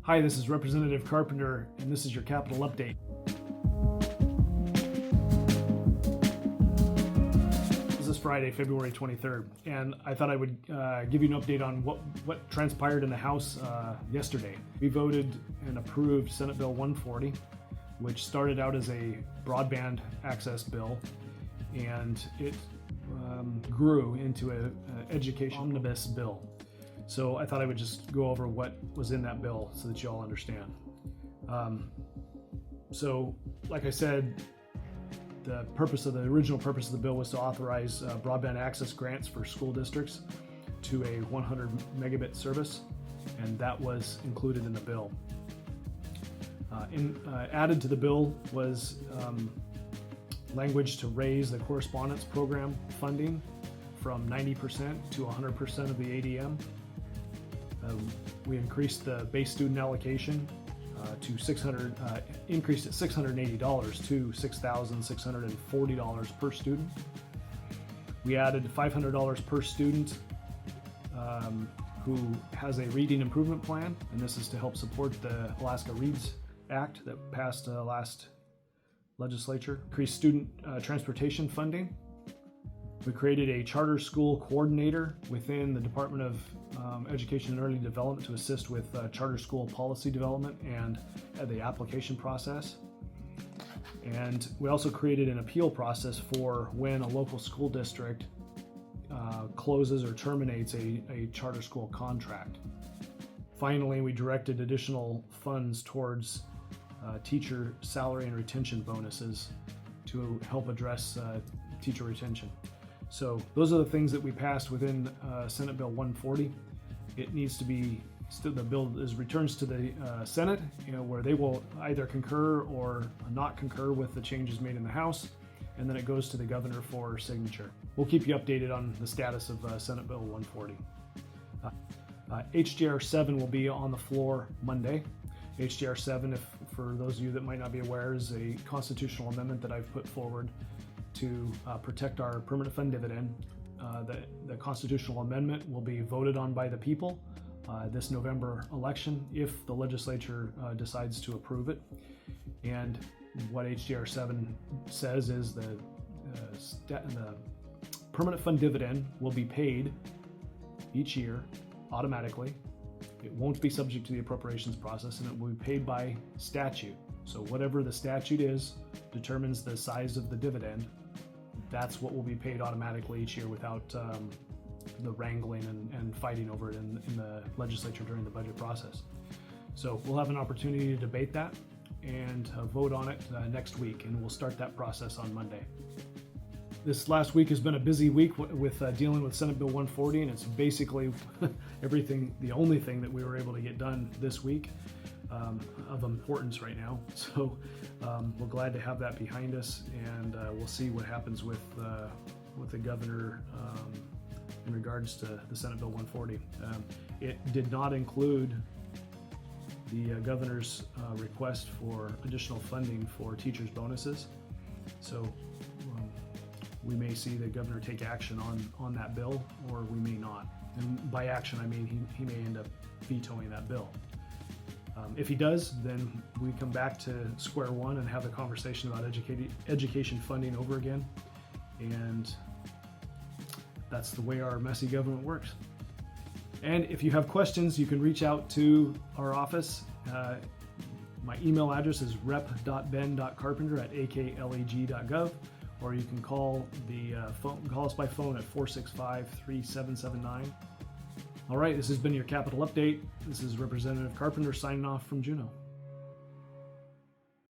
Hi, this is Representative Carpenter, and this is your capital update. This is Friday, February 23rd, and I thought I would give you an update on what transpired in the House yesterday. We voted and approved Senate Bill 140, which started out as a broadband access bill, and it grew into an education omnibus bill. So I thought I would just go over what was in that bill so that you all understand. So like I said, the original purpose of the bill was to authorize broadband access grants for school districts to a 100 megabit service, and that was included in the bill. Added to the bill was language to raise the correspondence program funding from 90% to 100% of the ADM. We increased the base student allocation to increased at $680 to $6,640 per student. We added $500 per student who has a reading improvement plan, and this is to help support the Alaska Reads Act that passed last legislature. Increased student transportation funding. We created a charter school coordinator within the Department of Education and Early Development to assist with charter school policy development and the application process. And we also created an appeal process for when a local school district closes or terminates a charter school contract. Finally, we directed additional funds towards teacher salary and retention bonuses to help address teacher retention. So those are the things that we passed within Senate Bill 140. It needs to be, the bill returns to the Senate, where they will either concur or not concur with the changes made in the House, and then it goes to the governor for signature. We'll keep you updated on the status of Senate Bill 140. HJR7 will be on the floor Monday. HJR7, for those of you that might not be aware, is a constitutional amendment that I've put forward to protect our permanent fund dividend. The constitutional amendment will be voted on by the people this November election if the legislature decides to approve it. And what HJR7 says is the permanent fund dividend will be paid each year automatically. It won't be subject to the appropriations process, and it will be paid by statute. So whatever the statute is determines the size of the dividend. That's what will be paid automatically each year without the wrangling and fighting over it in the legislature during the budget process. So we'll have an opportunity to debate that and vote on it next week, and we'll start that process on Monday. This last week has been a busy week with dealing with Senate Bill 140, and it's basically the only thing that we were able to get done this week of importance right now. So we're glad to have that behind us, and we'll see what happens with the governor in regards to the Senate Bill 140. It did not include the governor's request for additional funding for teachers' bonuses. So we may see the governor take action on that bill, or we may not. And by action, I mean he may end up vetoing that bill. If he does, then we come back to square one and have the conversation about education funding over again. And that's the way our messy government works. And if you have questions, you can reach out to our office. My email address is rep.ben.carpenter@akleg.gov, or you can call us by phone at 465-3779. All right, this has been your Capital Update. This is Representative Carpenter signing off from Juneau.